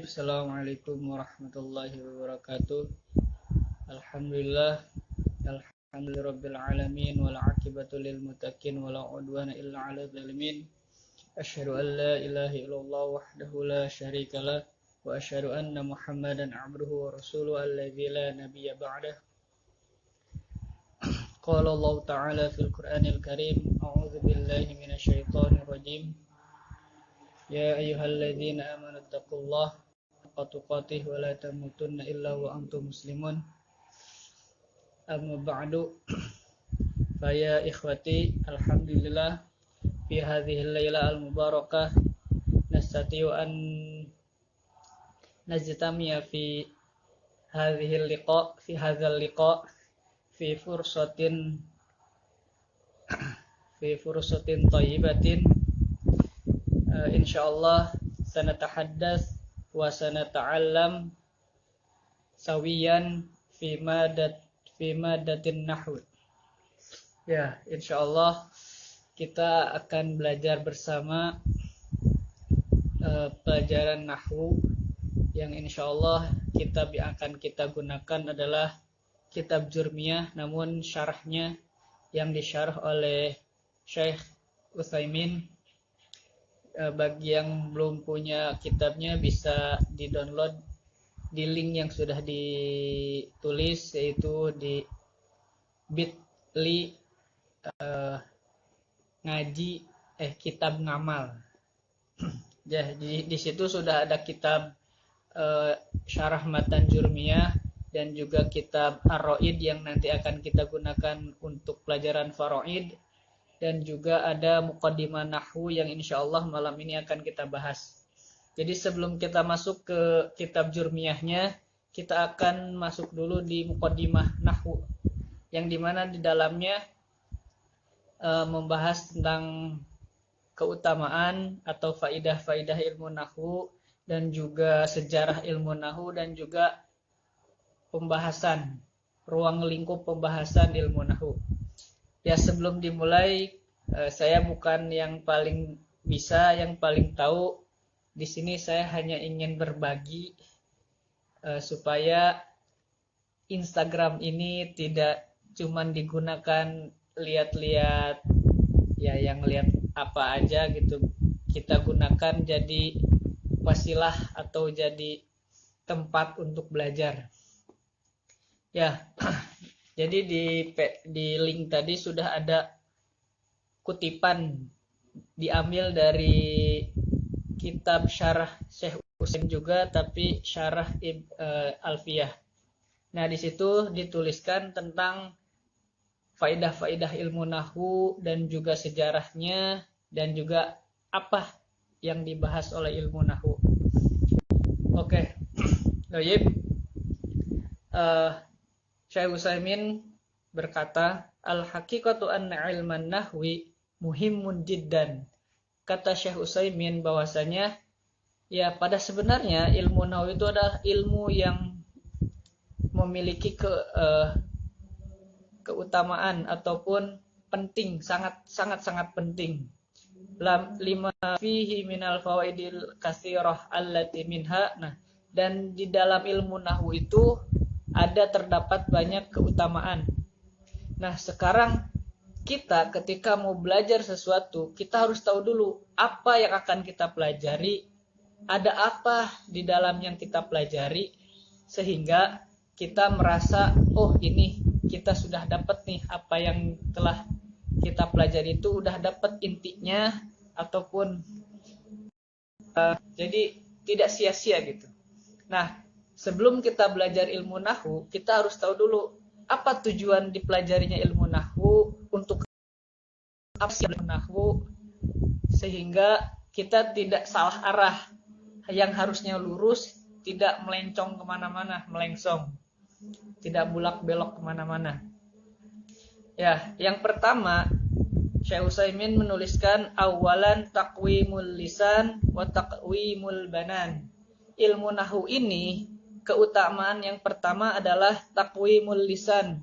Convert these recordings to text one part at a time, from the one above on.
Assalamualaikum warahmatullahi wabarakatuh. Alhamdulillah, alhamdulillahirabbil alamin wal aqibatu lil muttaqin wala udwana illa 'alal zalimin. Asyhadu an la ilaha illallah wahdahu la syarikalah wa asyhadu anna Muhammadan 'abduhu wa rasuluhu alladzi la nabiyya ba'dah. Qala Allah ta'ala fil Qur'anil Karim, a'udzu billahi minasyaitonir rajim. Ya ayyuhalladzina amanu taqullaha haqqa tuqatih wa la tamutunna illa wa antum muslimun. Amma ba'du. Fa ya ikhwati, alhamdulillah fi hadhihi al-laila al-mubarakah nastati'u an najtami'a fi hadhihi al-liqa fi hadzal liqa fi fursatin thayyibatin. Insyaallah sanatahaddas wa sanata'allam sawiyan fi madatin nahwu. Ya, insyaallah kita akan belajar bersama pelajaran nahwu yang insyaallah kitab yang akan kita gunakan adalah kitab Jurmiyah, namun syarahnya yang disyarah oleh Syekh Utsaimin. Bagi yang belum punya kitabnya bisa di-download di link yang sudah ditulis, yaitu di bit.ly kitab ngamal. Ya, di situ sudah ada kitab syarah matan Jurmiyah dan juga kitab Ar-Raid yang nanti akan kita gunakan untuk pelajaran faraid. Dan juga ada muqaddimah nahwu yang insyaallah malam ini akan kita bahas. Jadi sebelum kita masuk ke kitab Jurmiyahnya, kita akan masuk dulu di muqaddimah nahwu, yang dimana di dalamnya membahas tentang keutamaan atau faidah-faidah ilmu nahwu dan juga sejarah ilmu nahwu dan juga pembahasan, ruang lingkup pembahasan ilmu nahwu. Ya, sebelum dimulai, saya bukan yang paling bisa, yang paling tahu. Di sini saya hanya ingin berbagi supaya Instagram ini tidak cuma digunakan lihat-lihat, ya yang lihat apa aja gitu. Kita gunakan jadi wasilah atau jadi tempat untuk belajar. Ya. Jadi di link tadi sudah ada kutipan diambil dari kitab syarah Syekh Utsaimin juga, tapi syarah Alfiyah. Nah, di situ dituliskan tentang faidah-faidah ilmu nahwu dan juga sejarahnya dan juga apa yang dibahas oleh ilmu nahwu. Oke. Baik. Syekh Utsaimin berkata, al-haqiqatu anna ilman nahwi muhimmun jiddan. Kata Syekh Utsaimin bahwasanya ya pada sebenarnya ilmu nahwu itu adalah ilmu yang memiliki keutamaan ataupun penting, sangat penting. Lima fihi minal fawaidil katsirah allati minha. Nah, dan di dalam ilmu nahwu itu terdapat banyak keutamaan. Nah, sekarang kita ketika mau belajar sesuatu, kita harus tahu dulu apa yang akan kita pelajari, ada apa di dalam yang kita pelajari, sehingga kita merasa, oh ini kita sudah dapat nih apa yang telah kita pelajari itu udah dapat intinya, ataupun jadi tidak sia-sia gitu. Nah, sebelum kita belajar ilmu nahwu, kita harus tahu dulu apa tujuan dipelajarinya ilmu nahwu, untuk apa sih ilmu nahwu, sehingga kita tidak salah arah, yang harusnya lurus tidak melencong kemana-mana, melengsong, tidak bulak-belok kemana-mana. Ya, yang pertama Syekh Utsaimin menuliskan awalan taqwimul lisan wa taqwimul banan. Ilmu nahwu ini keutamaan yang pertama adalah taqwimul lisan,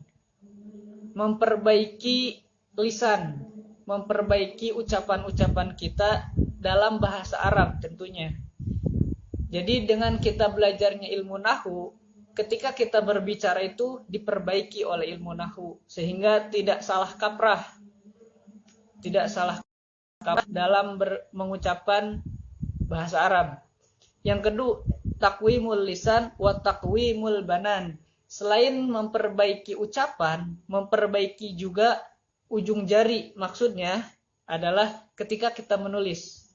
memperbaiki lisan, memperbaiki ucapan-ucapan kita dalam bahasa Arab tentunya. Jadi dengan kita belajarnya ilmu nahwu, ketika kita berbicara itu diperbaiki oleh ilmu nahwu sehingga tidak salah kaprah. Tidak salah kaprah dalam mengucapkan bahasa Arab. Yang kedua, takwimul lisan wa takwimul banan. Selain memperbaiki ucapan, memperbaiki juga ujung jari. Maksudnya adalah ketika kita menulis.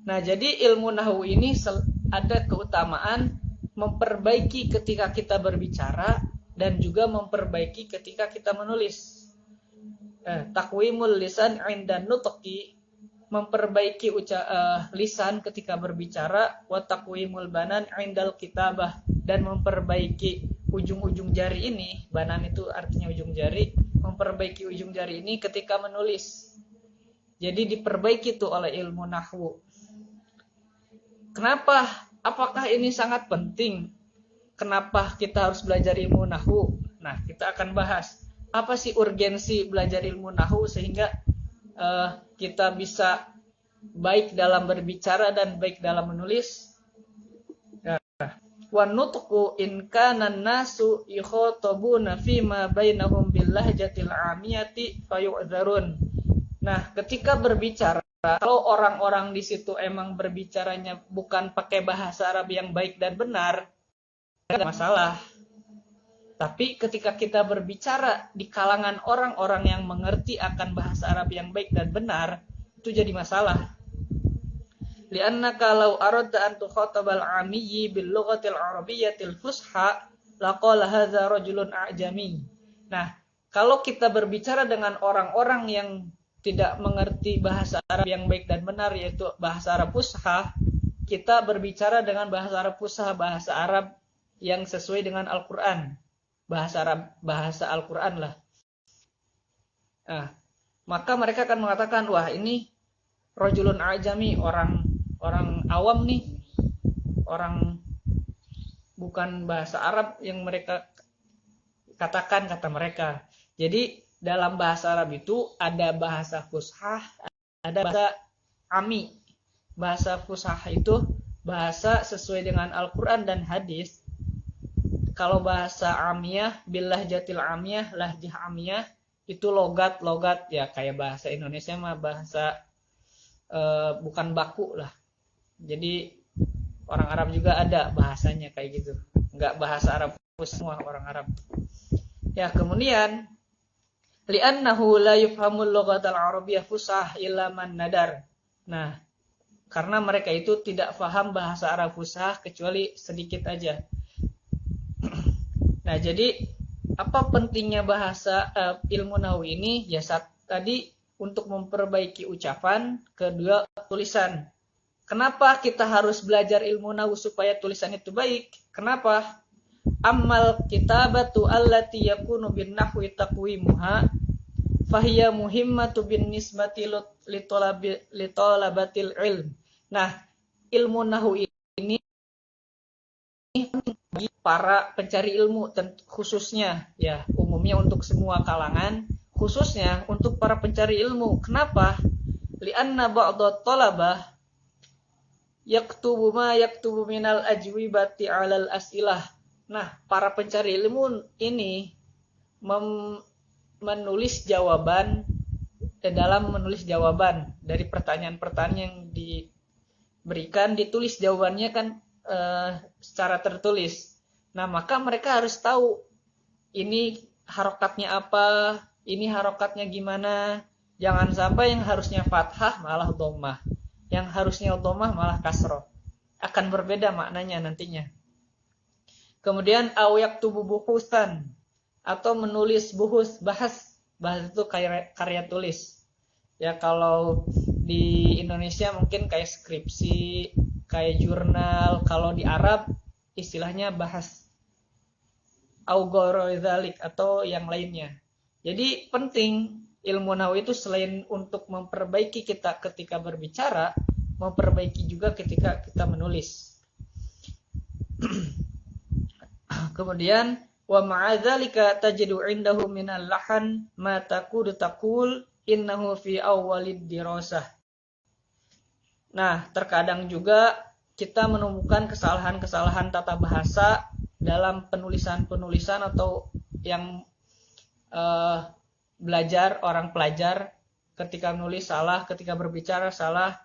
Nah, jadi ilmu nahwu ini ada keutamaan memperbaiki ketika kita berbicara dan juga memperbaiki ketika kita menulis. Takwimul lisan 'inda nutqi, memperbaiki lisan ketika berbicara, wa takwimul banan 'indal kitabah, dan memperbaiki ujung-ujung jari ini, banan itu artinya ujung jari, memperbaiki ujung jari ini ketika menulis. Jadi diperbaiki itu oleh ilmu nahwu. Kenapa? Apakah ini sangat penting? Kenapa kita harus belajar ilmu nahwu? Nah, kita akan bahas apa sih urgensi belajar ilmu nahwu sehingga kita bisa baik dalam berbicara dan baik dalam menulis. Wa nutqu in kana an-nasu yukhatabuna fi ma bainahum bil lahjatil 'amiyati fayu'dzarun. Nah, ketika berbicara, kalau orang-orang di situ emang berbicaranya bukan pakai bahasa Arab yang baik dan benar, tidak masalah. Tapi ketika kita berbicara di kalangan orang-orang yang mengerti akan bahasa Arab yang baik dan benar, itu jadi masalah. Li'annaka law aradta an tukhatabal 'amiyyi bil lughatil arabiyyatil fusha laqala hadza rajulun a'jami. Nah, kalau kita berbicara dengan orang-orang yang tidak mengerti bahasa Arab yang baik dan benar, yaitu bahasa Arab fusha, kita berbicara dengan bahasa Arab fusha, bahasa Arab yang sesuai dengan Al-Qur'an. Bahasa Arab, bahasa Al-Qur'an lah. Nah, maka mereka akan mengatakan, wah ini rajulun a'jami, orang awam nih, orang bukan bahasa Arab yang mereka katakan, kata mereka. Jadi dalam bahasa Arab itu ada bahasa fushah, ada bahasa ami. Bahasa fushah itu bahasa sesuai dengan Al-Quran dan hadis. Kalau bahasa amiyah, billah jatil amiyah, lahjah amiyah, itu logat-logat, ya kayak bahasa Indonesia mah bahasa bukan baku lah. Jadi orang Arab juga ada bahasanya kayak gitu. Enggak bahasa Arab semua orang Arab. Ya, kemudian li'annahu la yufhamul lughatal arabiyyah fusah illa man nadar. Nah, karena mereka itu tidak paham bahasa Arab fusah kecuali sedikit aja. Nah, jadi apa pentingnya bahasa ilmu nahwu ini? Ya tadi untuk memperbaiki ucapan, kedua tulisan. Kenapa kita harus belajar ilmu nahwu supaya tulisan itu baik? Kenapa? Ammal kitabatu allati yakunu bin nahwi taqwimuha fahiya muhimmatu bin nisbati litolabatil ilm. Nah, ilmu nahwu ini bagi para pencari ilmu, khususnya ya umumnya untuk semua kalangan, khususnya untuk para pencari ilmu. Kenapa? Li'anna ba'dhat talabah yaktubu ma yaktubu minal ajwibati 'alal as'ilah. Nah, para pencari ilmu ini menulis jawaban dalam menulis jawaban dari pertanyaan-pertanyaan yang diberikan, ditulis jawabannya kan secara tertulis. Nah, maka mereka harus tahu ini harokatnya apa, ini harokatnya gimana. Jangan sampai yang harusnya fathah malah dhammah, yang harusnya dhammah malah kasroh. Akan berbeda maknanya nantinya. Kemudian aw yaktubu buhusan, atau menulis buhus, bahas itu karya tulis. Ya, kalau di Indonesia mungkin kayak skripsi, kayak jurnal. Kalau di Arab istilahnya bahas, au ghairu dzalik, atau yang lainnya. Jadi penting ilmu nahwu itu selain untuk memperbaiki kita ketika berbicara, memperbaiki juga ketika kita menulis. Kemudian wa ma'adzalika tajidu indahu minal lahan ma taqul innahu fi awwalid dirasah. Nah, terkadang juga kita menemukan kesalahan-kesalahan tata bahasa dalam penulisan-penulisan atau yang belajar orang pelajar ketika menulis salah, ketika berbicara salah,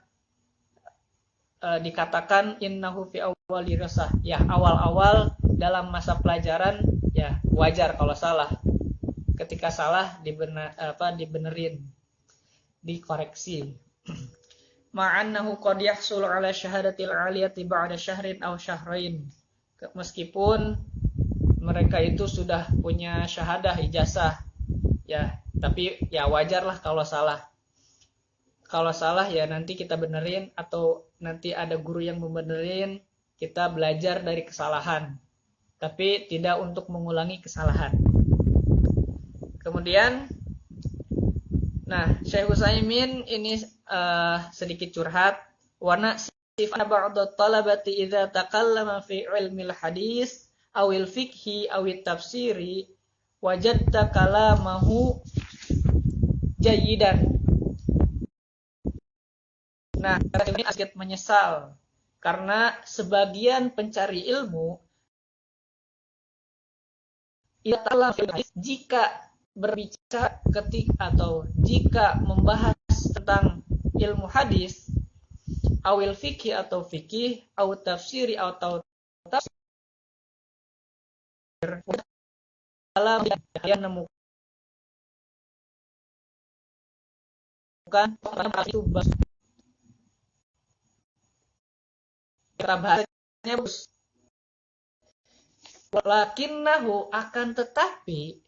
dikatakan innahu fi awwal dirasah, ya awal-awal dalam masa pelajaran ya wajar kalau salah. Ketika salah dibenerin, dikoreksi. Ma'annahu qad yahsulu ala syahadatil 'aliyati ba'da syahrin aw syahrain. Meskipun mereka itu sudah punya syahadah ijazah ya, tapi ya wajarlah kalau salah. Kalau salah ya nanti kita benerin atau nanti ada guru yang membenerin, kita belajar dari kesalahan. Tapi tidak untuk mengulangi kesalahan. Kemudian nah, Syekh Utsaimin ini sedikit curhat. Wa nasif ba'd talabati idza takallama fi ilmil hadis awil fiqhi awit tafsiri wajadta kalamahu jayidan. Nah, ini sedikit menyesal karena sebagian pencari ilmu jika berbicara atau jika membahas tentang ilmu hadis, awil fikih atau fikih, atau tafsiri atau tafsir, dalam yang nemukan itu kata bahasanya bagus. Walakinnahu akan tetapi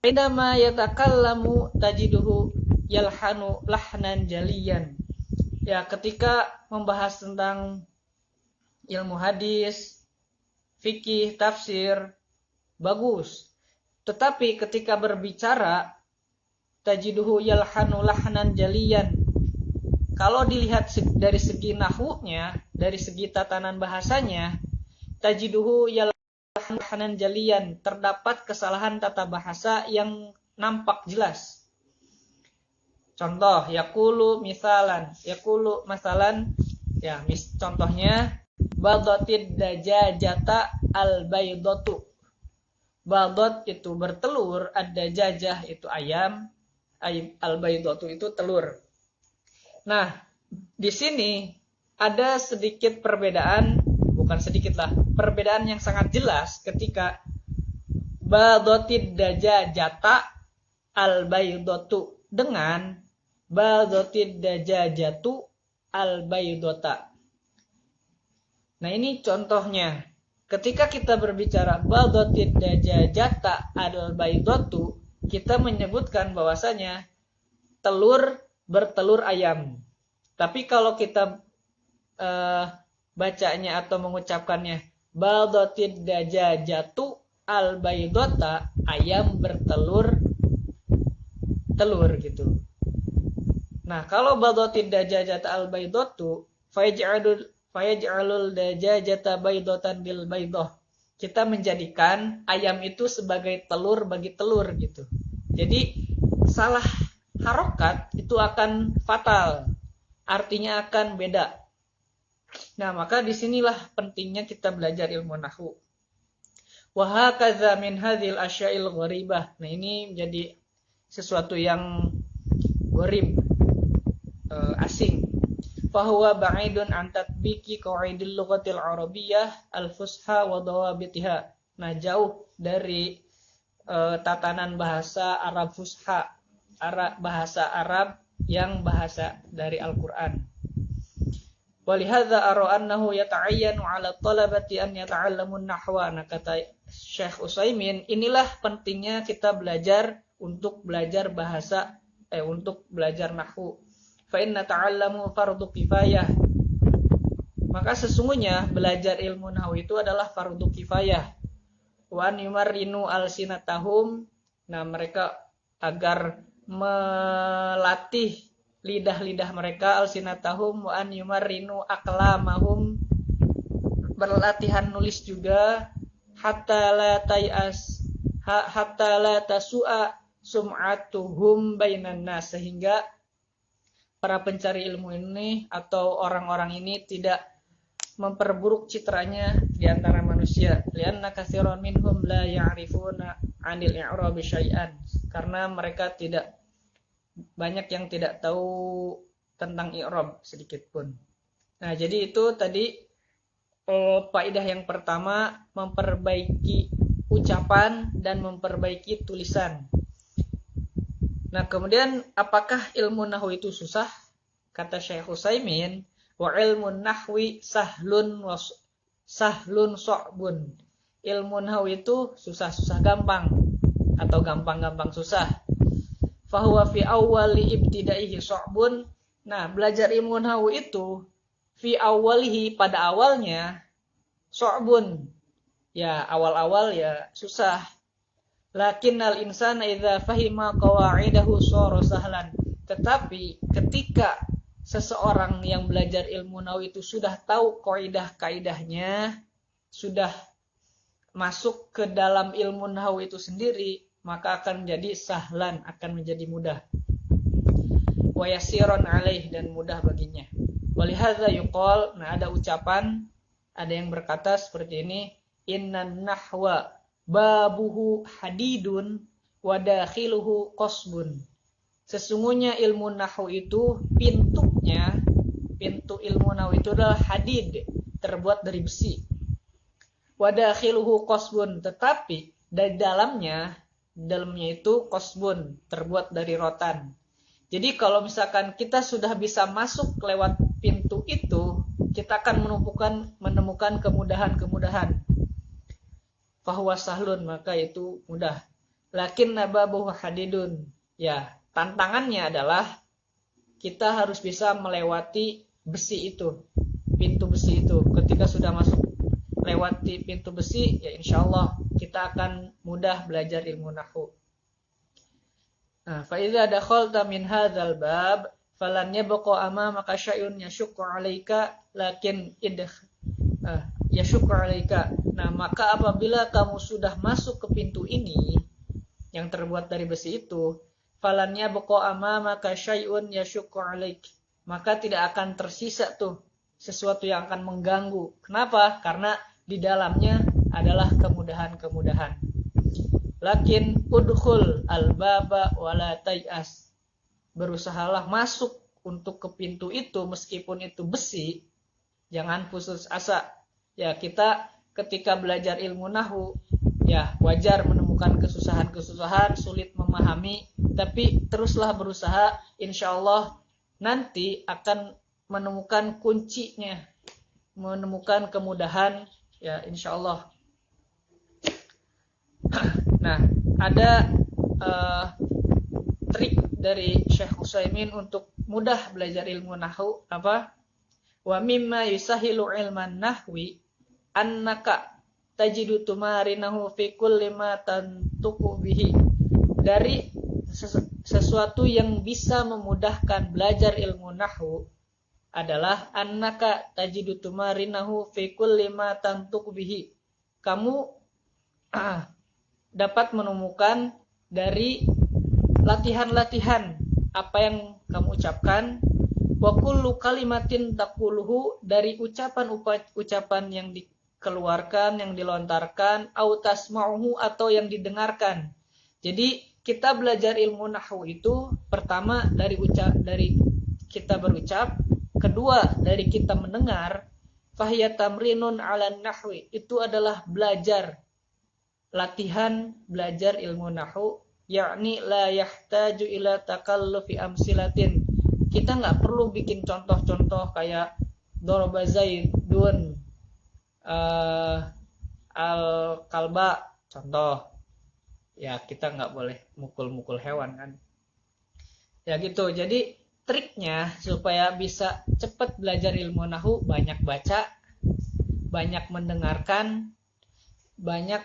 indama yatakallamu tajiduhu yalhanu lahnan jaliyan. Ya, ketika membahas tentang ilmu hadis, fikih, tafsir, bagus. Tetapi ketika berbicara tajiduhu yalhanu lahnan jaliyan. Kalau dilihat dari segi nahwunya, dari segi tatanan bahasanya, tajiduhu yalhanu lahnan jaliyan, terdapat kesalahan tata bahasa yang nampak jelas. Contoh, yaqulu masalan, ya, contohnya badotid dajajata al-baydatu. Badot itu bertelur, ad-dajajah itu ayam, al-baydatu itu telur. Nah, di sini ada sedikit perbedaan, bukan sedikit lah, perbedaan yang sangat jelas ketika badotid dajajata al-baydatu dengan badotid dajajatu al-baydota. Nah, ini contohnya. Ketika kita berbicara badotid dajajata al-baydotu, kita menyebutkan bahwasanya telur bertelur ayam. Tapi kalau kita bacanya atau mengucapkannya badotid dajajatu al-baydota, ayam bertelur telur gitu. Nah, kalau badotid dajajata al-baydotu fayaj'alul dajajata baydotan bil baydoh. Kita menjadikan ayam itu sebagai telur bagi telur gitu. Jadi salah harokat itu akan fatal. Artinya akan beda. Nah, maka disinilah pentingnya kita belajar ilmu nahwu. Wa hakaza min hadzal asya'il gharibah. Nah, ini menjadi sesuatu yang gharib, asing. Fahuwa ba'idun an tatbiki qawaidil lughatil arabiyyah al-fusha wa dawabitiha. Nah, jauh dari tatanan bahasa Arab fusha, bahasa Arab yang bahasa dari Al-Qur'an. Walihadza ara annahu yata'ayyanu 'ala talabati an yata'allamu an-nahwa. Nah, kata Syekh Utsaimin, inilah pentingnya kita belajar untuk belajar bahasa untuk belajar nahwu. Fa inna ta'allamu fardu kifayah. Maka sesungguhnya belajar ilmu nahwu itu adalah fardu kifayah. Wa an yumarrinu alsinatahum. Nah, mereka agar melatih lidah-lidah mereka, alsinatahum, wa an yumarrinu aqlamahum, berlatihan nulis juga, hatta la tasu'a sum'atuhum bainan nas, sehingga para pencari ilmu ini atau orang-orang ini tidak memperburuk citranya di antara manusia. Lianna katsiran minhum la ya'rifuna 'anil i'rabi syai'an. Karena mereka banyak yang tidak tahu tentang i'rab sedikit pun. Nah, jadi itu tadi faedah yang pertama, memperbaiki ucapan dan memperbaiki tulisan. Nah, kemudian apakah ilmu nahwu itu susah? Kata Syekh Utsaimin, wa ilmun nahwi sahlun sa'bun. Ilmu nahwu itu susah-susah gampang atau gampang-gampang susah. Fahuwa fi awwali ibtidaihi sa'bun. Nah, belajar ilmu nahwu itu fi awwalihi, pada awalnya, sa'bun. Ya, awal-awal ya susah. Lakinnal insana idza fahima qawaidahu shara sahlan. Tetapi ketika seseorang yang belajar ilmu nahwu itu sudah tahu kaidah-kaidahnya, sudah masuk ke dalam ilmu nahwu itu sendiri, maka akan menjadi sahlan, akan menjadi mudah. Wa yasiron alaih, dan mudah baginya. Walihadza yuqal, nah ada ucapan, ada yang berkata seperti ini, innan nahwa babuhu hadidun wa dakhiluhu qasbun. Sesungguhnya ilmu nahwu itu pintu ilmu nahwu itu adalah hadid, terbuat dari besi. Wa dakhiluhu qasbun, tetapi dari dalamnya itu qasbun, terbuat dari rotan. Jadi kalau misalkan kita sudah bisa masuk lewat pintu itu, kita akan menemukan kemudahan-kemudahan. Fahuwa sahlun, maka itu mudah. Lakin nababuhu hadidun. Ya, tantangannya adalah kita harus bisa melewati besi itu, pintu besi itu. Ketika sudah masuk lewati pintu besi, ya insyaallah kita akan mudah belajar ilmu nahwu. Nah, fa idza dakhalta min hadzal bab falan yabqa amamaka syai'un yashukku 'alaika lakin yashukku 'alaika. Nah, maka apabila kamu sudah masuk ke pintu ini yang terbuat dari besi itu, falan yabqa amamaka syai'un yashukku 'alaik. Maka tidak akan tersisa tuh sesuatu yang akan mengganggu. Kenapa? Karena di dalamnya adalah kemudahan-kemudahan. Lakin udkhul al-baba wala tay'as. Berusahalah masuk untuk ke pintu itu meskipun itu besi, jangan putus asa. Ya, kita ketika belajar ilmu nahwu, ya wajar menemukan kesusahan-kesusahan, sulit memahami, tapi teruslah berusaha, insyaallah nanti akan menemukan kuncinya, menemukan kemudahan, ya insyaallah. Nah, ada trik dari Syekh Utsaimin untuk mudah belajar ilmu nahwu, apa? Wa mimma yusahilu ilman nahwi annaka tajidu tumarinahu fi kulli ma tantuqu bihi. Dari sesuatu yang bisa memudahkan belajar ilmu nahwu adalah annaka tajidu tumarinahu fi kulli ma tantuqu bihi. Kamu dapat menemukan dari latihan-latihan apa yang kamu ucapkan, wa kullu kalimatin taquluhu, dari ucapan yang dikeluarkan, yang dilontarkan, au tasma'uhu, atau yang didengarkan. Jadi kita belajar ilmu nahwu itu pertama dari kita berucap, kedua dari kita mendengar. Fahiya tamrinun 'alan nahwi, itu adalah latihan belajar ilmu nahwu, yakni la yahtaju ila takallufi amsilatin. Kita nggak perlu bikin contoh-contoh kayak daraba zaidun al-kalba, contoh. Ya, kita nggak boleh mukul-mukul hewan kan. Ya gitu. Jadi triknya supaya bisa cepat belajar ilmu nahwu, banyak baca, banyak mendengarkan, banyak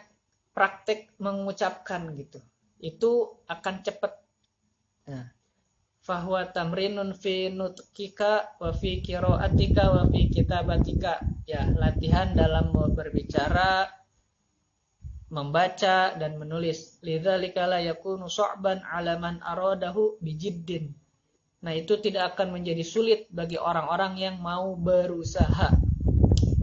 praktek mengucapkan gitu. Itu akan cepat. Nah, fahuwa tamrinun fi nutqika wa fi qiraatika wa fi kitabatika. Ya, latihan dalam berbicara, membaca dan menulis. Lidzalika la yakunu su'ban 'ala man aradahu bijiddin. Nah, itu tidak akan menjadi sulit bagi orang-orang yang mau berusaha.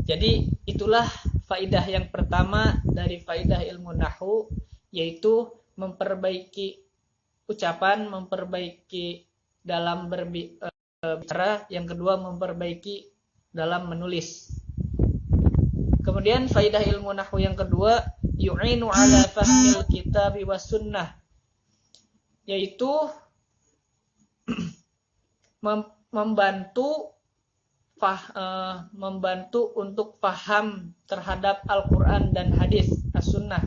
Jadi itulah faidah yang pertama dari faidah ilmu nahwu, yaitu memperbaiki ucapan, memperbaiki dalam berbicara. Yang kedua, memperbaiki dalam menulis. Kemudian faidah ilmu nahwu yang kedua, yu'inu ala fahmil kitab was sunnah, yaitu membantu untuk paham terhadap Al-Quran dan hadis as-sunnah.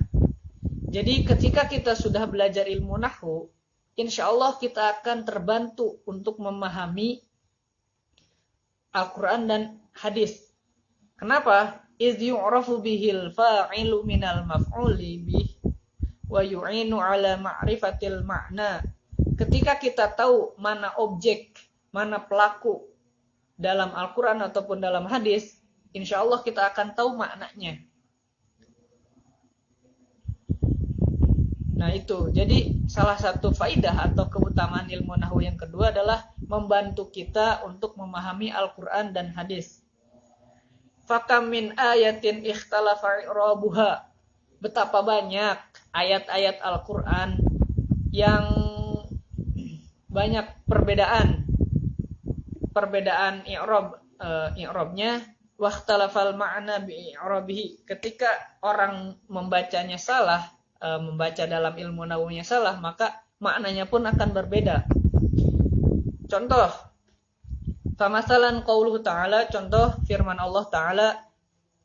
Jadi ketika kita sudah belajar ilmu nahwu, insya Allah kita akan terbantu untuk memahami Al-Quran dan hadis. Kenapa? Idh yu'rafu bihil fa'ilu minal maf'uli bih wa yu'inu ala ma'rifatil ma'na. Ketika kita tahu mana objek, mana pelaku dalam Al-Quran ataupun dalam hadis, insya Allah kita akan tahu maknanya. Nah itu, jadi salah satu faidah atau keutamaan ilmu nahwu yang kedua adalah membantu kita untuk memahami Al-Quran dan hadis. Fakam min ayatin ikhtalafa i'rabuha. Betapa banyak ayat-ayat Al-Quran yang banyak perbedaan i'rabnya, wahtalafal ma'na bi i'rabihi. Ketika orang membacanya salah, membaca dalam ilmu nahwunya salah, maka maknanya pun akan berbeda. Contoh, famasalan qauluhu ta'ala, contoh firman Allah Ta'ala,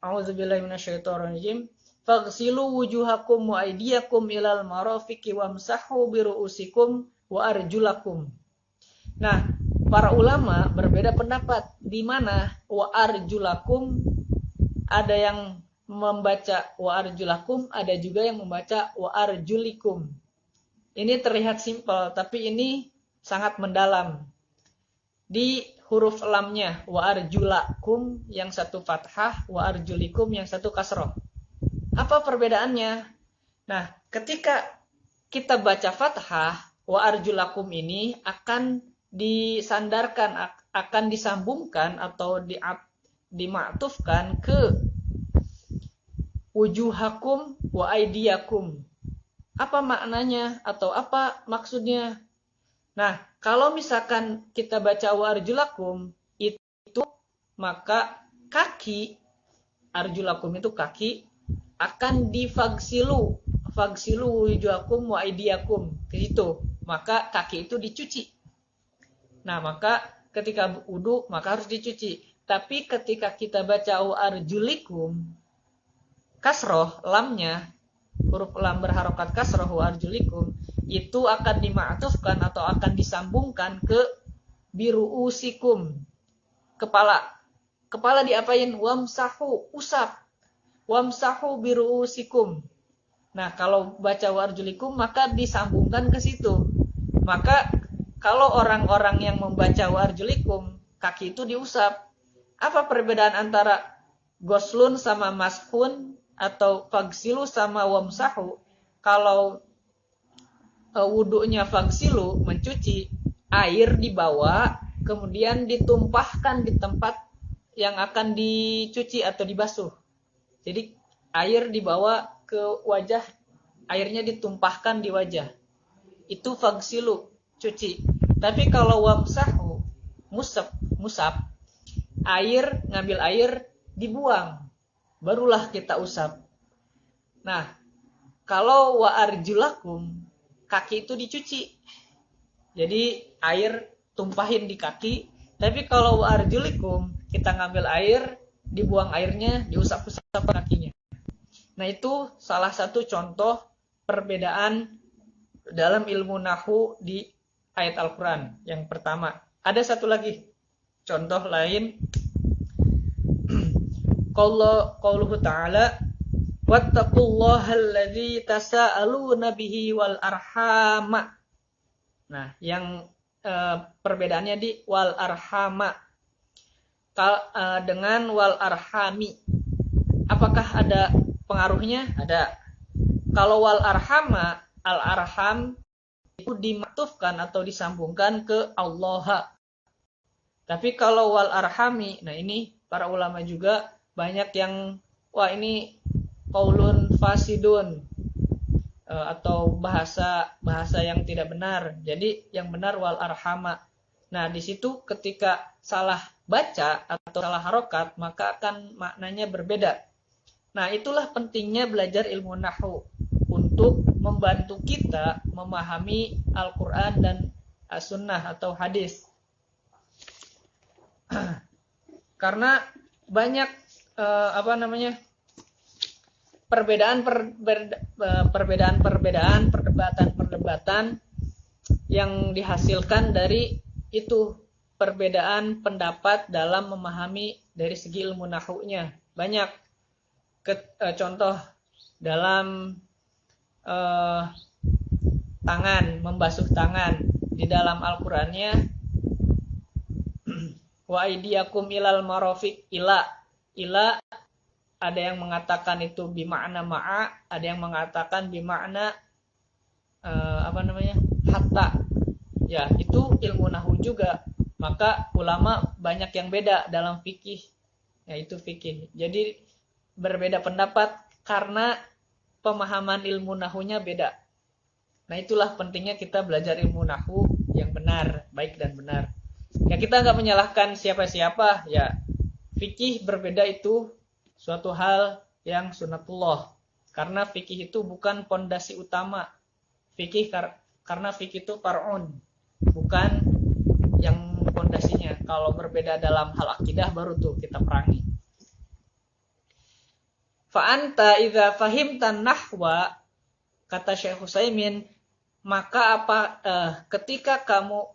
a'udzubillahi minasyaitonirrajim, faghsilu wujuhakum wa aydiyakum ilal marafiqi wamsahu biru'usikum wa arjulakum. Nah, para ulama berbeda pendapat di mana wa arjulakum, ada yang membaca wa arjulakum, ada juga yang membaca wa arjulikum. Ini terlihat simpel, tapi ini sangat mendalam. Di huruf lamnya wa arjulakum yang satu fathah, wa arjulikum yang satu kasroh. Apa perbedaannya? Nah, ketika kita baca fathah, wa arjulakum ini akan disandarkan, akan disambungkan atau dimaktufkan ke wujuhakum wa aidiyakum. Apa maknanya atau apa maksudnya? Nah, kalau misalkan kita baca wa arjulakum itu, maka kaki, arjulakum itu kaki, akan difagsilu, fagsilu wujuhakum wa aidiyakum, ke situ. Maka kaki itu dicuci. Nah, maka ketika wudu maka harus dicuci. Tapi ketika kita baca wa arjulikum, kasroh lamnya, huruf lam berharokat kasroh wa arjulikum, itu akan dimaktufkan atau akan disambungkan ke biru'usikum, kepala. Kepala diapain? Wamsahu, usap. Wamsahu biru'usikum. Nah, kalau baca wa arjulikum maka disambungkan ke situ. Maka kalau orang-orang yang membaca wa arjulikum, kaki itu diusap. Apa perbedaan antara goslun sama mashun atau fagsilu sama wamsahu? Kalau wudunya fagsilu, mencuci, air dibawa, kemudian ditumpahkan di tempat yang akan dicuci atau dibasuh. Jadi air dibawa ke wajah, airnya ditumpahkan di wajah. Itu fagsilu, cuci. Tapi kalau wamsahu, musab, air, ngambil air, dibuang. Barulah kita usap. Nah, kalau wa arjulakum, kaki itu dicuci. Jadi air tumpahin di kaki. Tapi kalau wa arjulikum, kita ngambil air, dibuang airnya, diusap-usap kakinya. Nah, itu salah satu contoh perbedaan dalam ilmu nahwu di ayat Al-Quran yang pertama. Ada satu lagi contoh lain. Qauluhu ta'ala, wattaqullahal tasaaluna bihi wal arhama. Nah, yang perbedaannya di wal arhama dengan wal arhami. Apakah ada pengaruhnya? Ada. Kalau wal arhama, al arham itu dimaktufkan atau disambungkan ke Allah. Tapi kalau wal arhami, nah ini para ulama juga banyak yang wah ini qaulun fasidun, atau bahasa yang tidak benar. Jadi yang benar wal arhama. Nah, di situ ketika salah baca atau salah harokat, maka akan maknanya berbeda. Nah, itulah pentingnya belajar ilmu nahwu untuk membantu kita memahami Al-Quran dan As-Sunnah atau hadis. Karena banyak perdebatan yang dihasilkan dari itu, perbedaan pendapat dalam memahami dari segi ilmu nahwunya. Banyak contoh dalam tangan, membasuh tangan di dalam Al-Qur'annya wa aidiyakum ilal marafiq, ila ada yang mengatakan itu bimakna ma'a, ada yang mengatakan bimakna hatta. Ya, itu ilmu nahwu juga. Maka ulama banyak yang beda dalam fikih. Yaitu fikih. Jadi berbeda pendapat karena pemahaman ilmu nahwunya beda. Nah, itulah pentingnya kita belajar ilmu nahwu yang benar, baik dan benar. Ya, kita nggak menyalahkan siapa-siapa. Ya, fikih berbeda itu suatu hal yang sunatullah. Karena fikih itu bukan pondasi utama. Karena fikih itu far'un, bukan yang pondasinya. Kalau berbeda dalam hal akidah baru tuh kita perangi. Fa'anta idza fahimtan nahwa, kata Syekh Utsaimin, maka ketika kamu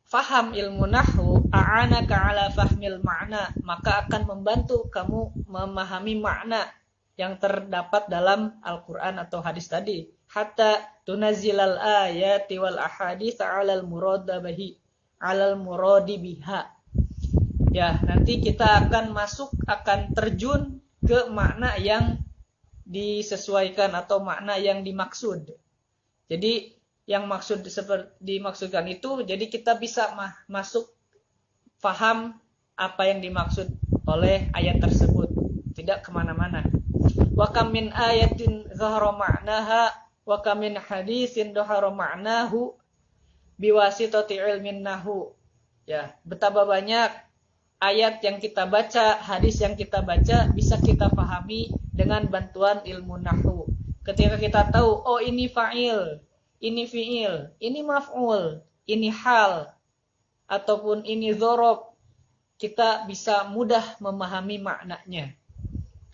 faham ilmu nahwu, a'anaka ala fahmil ma'na, maka akan membantu kamu memahami makna yang terdapat dalam Al-Qur'an atau hadis tadi. Hatta tunazzilal ayati wal ahadits 'alal muradi biha. Ya, nanti kita akan terjun ke makna yang disesuaikan atau makna yang dimaksud. Jadi yang dimaksudkan itu, jadi kita bisa masuk paham apa yang dimaksud oleh ayat tersebut, tidak kemana-mana. Wa kam min ayatin zahara ma'naha wa kam min hadisin dhahara ma'nahu biwasitati ilmin nahwu. Ya, betapa banyak ayat yang kita baca, hadis yang kita baca bisa kita pahami dengan bantuan ilmu nahwu. Ketika kita tahu, oh ini fa'il, ini fi'il, ini maf'ul, ini hal, ataupun ini dzarab, kita bisa mudah memahami maknanya.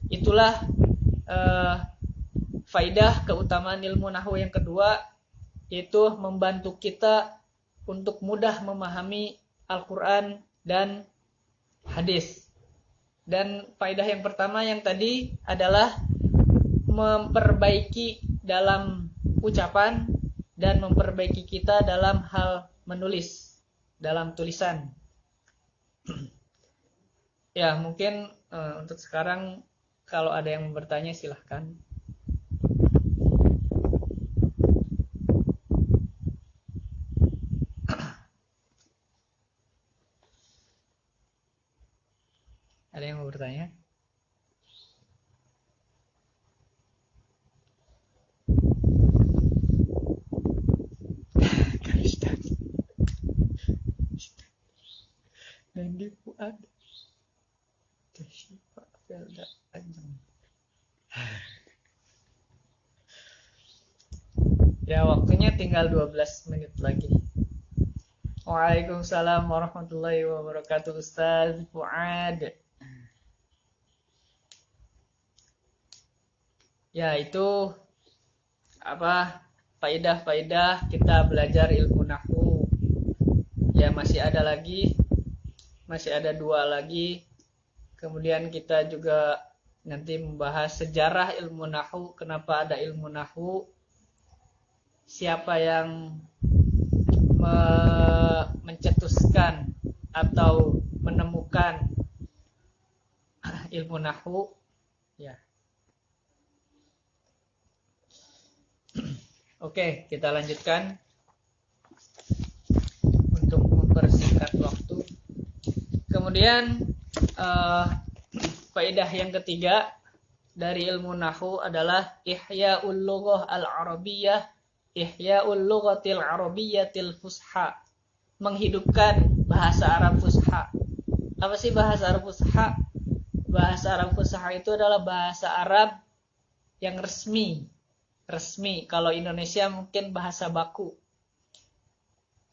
Itulah faidah keutamaan ilmu nahwu yang kedua, yaitu membantu kita untuk mudah memahami Al-Quran dan hadis. Dan faidah yang pertama yang tadi adalah memperbaiki dalam ucapan dan memperbaiki kita dalam hal menulis, dalam tulisan. Ya, mungkin untuk sekarang kalau ada yang bertanya silahkan. Ada yang mau bertanya? Nandi Fuad Kashifa Felda Anjing. Ya, waktunya tinggal 12 menit lagi. Waalaikumsalam warahmatullahi wabarakatuh, Ustaz Fuad. Ya, itu faidah-faidah kita belajar ilmu nahwu. Ya, masih ada 2 lagi. Kemudian kita juga nanti membahas sejarah ilmu nahwu, kenapa ada ilmu nahwu, siapa yang mencetuskan atau menemukan ilmu nahwu. Ya. Oke, kita lanjutkan untuk mempersingkat waktu. Kemudian faedah yang ketiga dari ilmu nahwu adalah ihya'ul lughah al-arabiyyah, ihya'ul lughatil arabiyyatil fusha. Menghidupkan bahasa Arab fusha. Apa sih bahasa Arab fusha? Bahasa Arab fusha itu adalah bahasa Arab yang resmi. Resmi. Kalau Indonesia mungkin bahasa baku.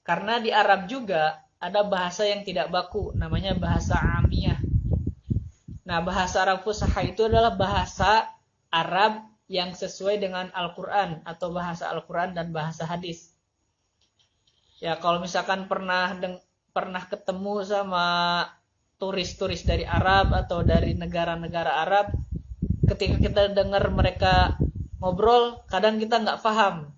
Karena di Arab juga ada bahasa yang tidak baku, namanya bahasa amiyah. Nah, bahasa Arab fusha itu adalah bahasa Arab yang sesuai dengan Al-Quran atau bahasa Al-Quran dan bahasa hadis. Ya, kalau misalkan pernah ketemu sama turis-turis dari Arab atau dari negara-negara Arab, ketika kita dengar mereka ngobrol, kadang kita nggak paham.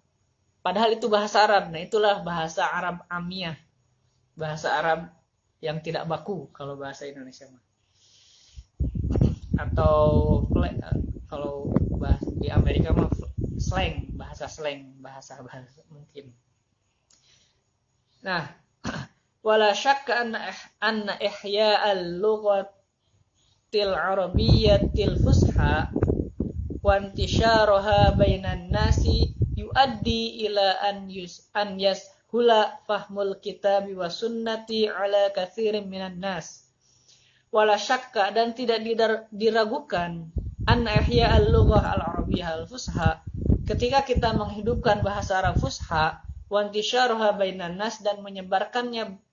Padahal itu bahasa Arab. Nah, itulah bahasa Arab amiyah. Bahasa Arab yang tidak baku kalau bahasa Indonesia mah. Atau kalau di Amerika mah slang, bahasa mungkin. Nah, wala syakka anna ihya'al lughatil arabiyyatil fusha wa intisyaraha bainan nasi yuaddi ila an yashula fahmul kitabi wa sunnati ala katsirin minan nas. Wala syakka, dan tidak diragukan, anna ihya'al lughah al-arabiyyah al-fusha, ketika kita menghidupkan bahasa Arab fusha, wa intisyaruha bainan nas, dan menyebarkannya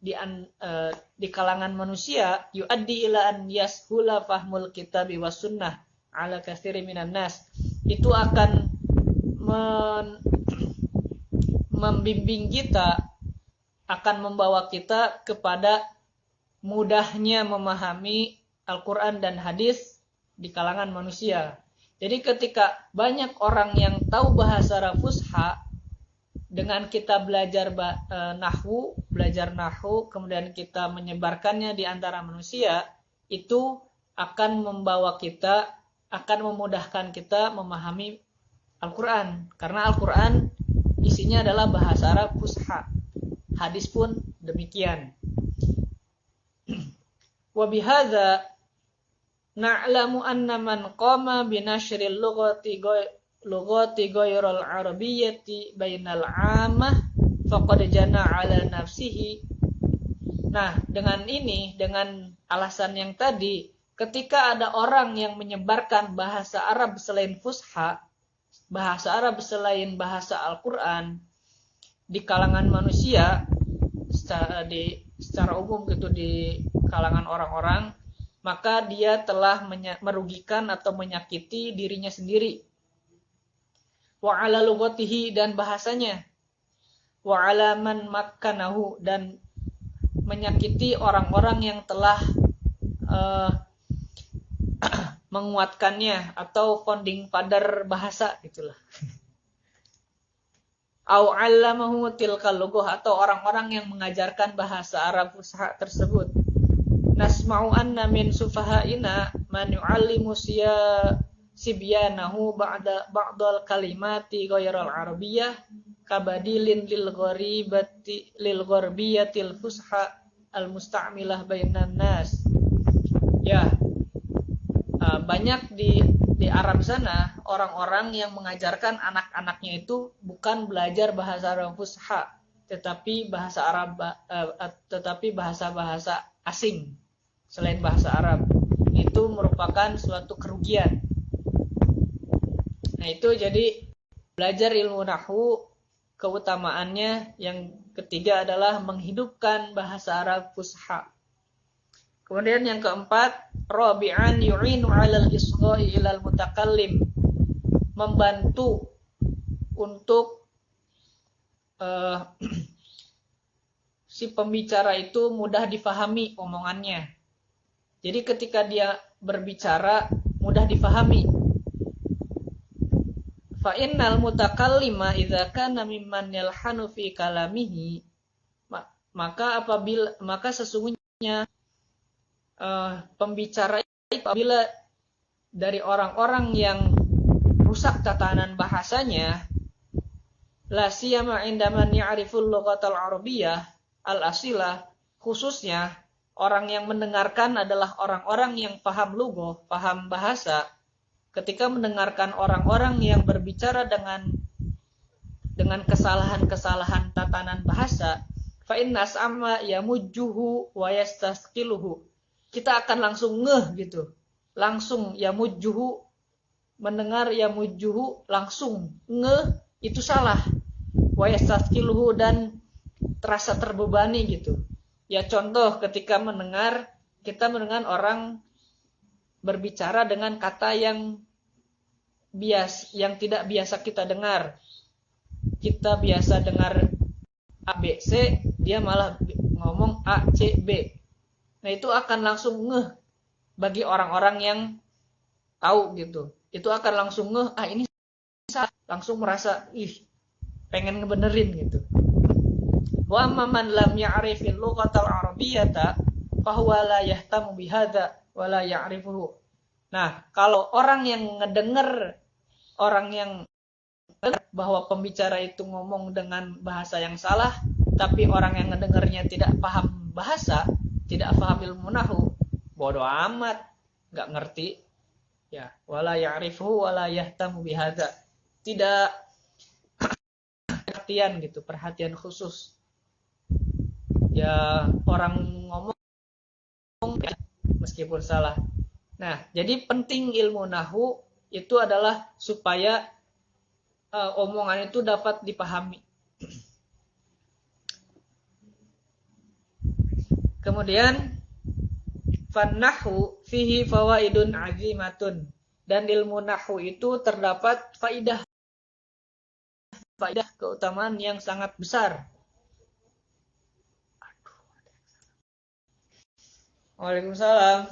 di kalangan manusia, yuaddi ila an yashula fahmul kitabi wa sunnah ala katsirin minan nas, itu akan membimbing kita, akan membawa kita kepada mudahnya memahami Al-Quran dan hadis di kalangan manusia. Jadi ketika banyak orang yang tahu bahasa Arab fusha, dengan kita belajar nahwu, kemudian kita menyebarkannya di antara manusia, itu akan memudahkan kita memahami Al-Quran. Karena Al-Quran isinya adalah bahasa Arab fusha. Hadis pun demikian. Wa bihadza na'lamu anna man qama bi nashril lughati ghairal arabiyyati bainal 'ammah faqad jana 'ala nafsihi. Nah, dengan alasan yang tadi, ketika ada orang yang menyebarkan bahasa Arab selain fusha, bahasa Arab selain bahasa Al-Quran di kalangan manusia secara umum gitu, di kalangan orang-orang, maka dia telah merugikan atau menyakiti dirinya sendiri. Wa 'ala lughatihi, dan bahasanya. Wa 'ala man makkanahu, dan menyakiti orang-orang yang telah menguatkannya atau founding father bahasa gitulah. Au 'allamahu tilkal lughah, atau orang-orang yang mengajarkan bahasa Arab fusha tersebut. Nasma'u anna min sufahaina man yu'allimu sibyanahu ba'dal kalimati ghairal arabiyyah kabadilin lil gharbiyatil fusha al musta'milah bainan nas. Ya, banyak di Arab sana orang-orang yang mengajarkan anak-anaknya itu bukan belajar bahasa Arab fusha, tetapi bahasa-bahasa asing selain bahasa Arab. Itu merupakan suatu kerugian. Nah, itu jadi belajar ilmu nahwu, keutamaannya yang ketiga adalah menghidupkan bahasa Arab fusha. Kemudian yang keempat, rabi'an yu'inu 'alal isgha'i ilal mutakallim, membantu untuk si pembicara itu mudah difahami omongannya. Jadi ketika dia berbicara mudah difahami. Fa innal mutakallima idza kana mimman yalhanu fi kalamihi, maka sesungguhnya pembicara apabila dari orang-orang yang rusak tatanan bahasanya, la siyama inda man ya'riful lughatal arabiyyah al-asilah, khususnya orang yang mendengarkan adalah orang-orang yang paham lugah, paham bahasa. Ketika mendengarkan orang-orang yang berbicara dengan kesalahan-kesalahan tatanan bahasa, fa inna sam'a yamujjuhu wa yastasqiluhu. Kita akan langsung ngeh gitu. Langsung yamujjuhu, mendengar yamujjuhu, langsung ngeh itu salah. Wa yastasqiluhu, dan terasa terbebani gitu. Ya contoh ketika kita mendengar orang berbicara dengan kata yang tidak biasa kita dengar. Kita biasa dengar ABC, dia malah ngomong A, C, B. Nah itu akan langsung ngeh bagi orang-orang yang tahu gitu. Itu akan langsung ngeh, ini salah. Langsung merasa, pengen ngebenerin gitu. Wa man lam ya'rifil lughatal arabiyyata fa huwa la yahtamu bihadza wa la ya'rifuhu. Nah, kalau orang yang ngedenger, orang yang bahwa pembicara itu ngomong dengan bahasa yang salah, tapi orang yang ngedengernya tidak paham bahasa, tidak paham ilmu nahwu, bodoh amat, nggak ngerti. Ya, wala ya'rifuhu wala yahtamu bihadza. Tidak perhatian khusus. Ya, orang ngomong meskipun salah. Nah, jadi penting ilmu nahwu itu adalah supaya omongan itu dapat dipahami. Kemudian fan-nahwu fihi fawaidun azimatun, dan ilmu nahwu itu terdapat faidah keutamaan yang sangat besar. Waalaikumsalam.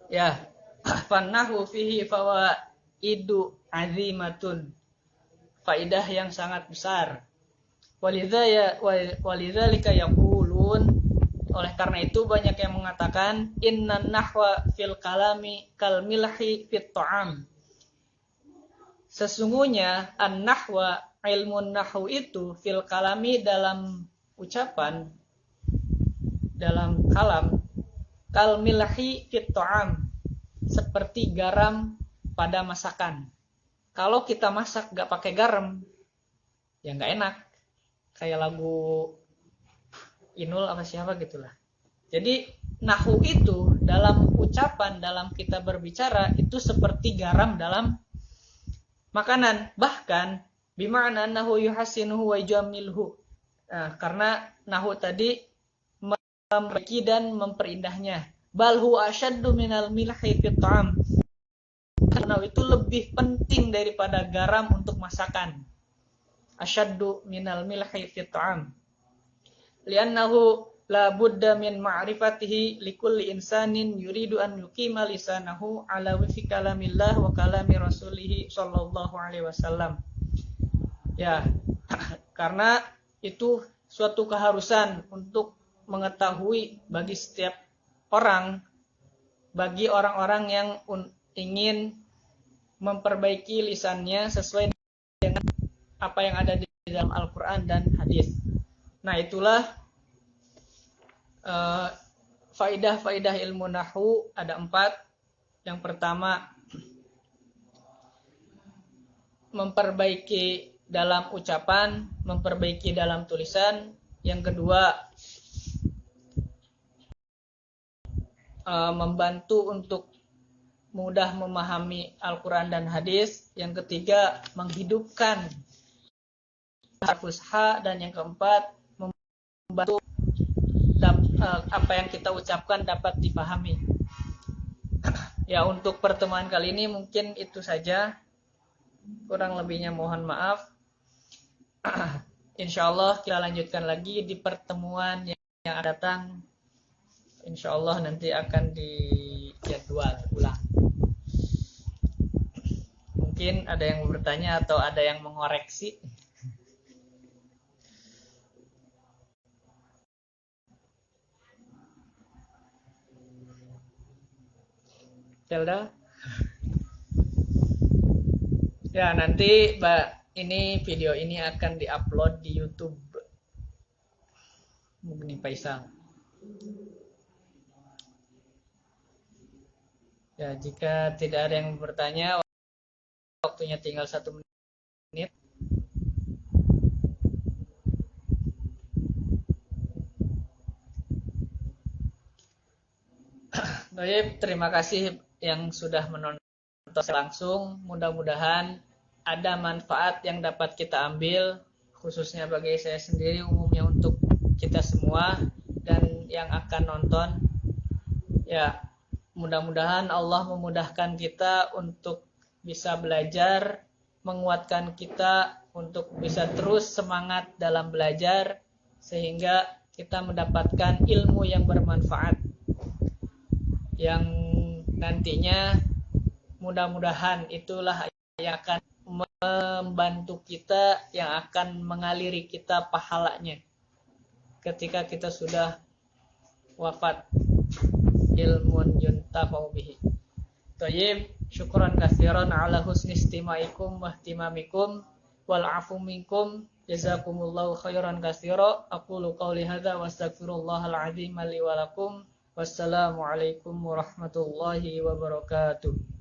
Ya, fan-nahwu fihi fawaidu azimatun. Faidah yang sangat besar. Walidzalika yaqulun, oleh karena itu banyak yang mengatakan innan nahwa fil kalami kal milhi fit ta'am. Sesungguhnya an-nahwa, ilmu nahwu itu fil kalami, dalam ucapan, dalam kalam, kal milhi fit ta'am, seperti garam pada masakan. Kalau kita masak gak pakai garam, ya gak enak. Kayak lagu Inul apa siapa gitulah. Jadi nahwu itu dalam ucapan, dalam kita berbicara, itu seperti garam dalam makanan. Bahkan bima'na nahwu yuhasinuhu wa yujamilhu. Nah, karena nahwu tadi memperbaiki dan memperindahnya. Bal huwa asyaddu minal milhi fit ta'am. Karena itu lebih penting daripada garam untuk masakan. Asyaddu minal milhi fit ta'am. Li'annahu la budda min ma'rifatihi likulli insanin yuridu an yuqima lisanahu ala wifqi kalamillah wa kalami rasulih sallallahu alaihi wasallam. Ya, karena itu suatu keharusan untuk mengetahui bagi setiap orang, bagi orang-orang yang ingin memperbaiki lisannya sesuai dengan apa yang ada di dalam Al-Quran dan hadis. Nah, itulah faidah-faidah ilmu nahwu ada 4. Yang pertama, memperbaiki dalam ucapan, memperbaiki dalam tulisan. Yang kedua, membantu untuk mudah memahami Al-Quran dan hadis. Yang ketiga, menghidupkan fusha. Dan yang keempat, membantu apa yang kita ucapkan dapat dipahami. Ya, untuk pertemuan kali ini mungkin itu saja. Kurang lebihnya mohon maaf. Insya Allah kita lanjutkan lagi di pertemuan yang akan datang. Insya Allah nanti akan dijadwal ulang. Mungkin ada yang bertanya atau ada yang mengoreksi. Zelda? Ya, nanti ini video ini akan diupload di YouTube. Mungkin Faisal. Ya, jika tidak ada yang bertanya, waktunya tinggal 1 menit. Baik, terima kasih yang sudah menonton langsung. Mudah-mudahan ada manfaat yang dapat kita ambil, khususnya bagi saya sendiri, umumnya untuk kita semua dan yang akan nonton. Ya, mudah-mudahan Allah memudahkan kita untuk bisa belajar, menguatkan kita untuk bisa terus semangat dalam belajar, sehingga kita mendapatkan ilmu yang bermanfaat, yang nantinya mudah-mudahan itulah yang akan membantu kita, yang akan mengaliri kita pahalanya ketika kita sudah wafat. Ilmun yuntafa'u bihi. Tayyib, syukran katsiran ala husni istimaikum wa ihtimamikum wal afu minkum. Jazakumullahu khairan katsira. Aqulu qouli hadza wa astaghfirullahal azim li wa lakum. Wassalamualaikum warahmatullahi wabarakatuh.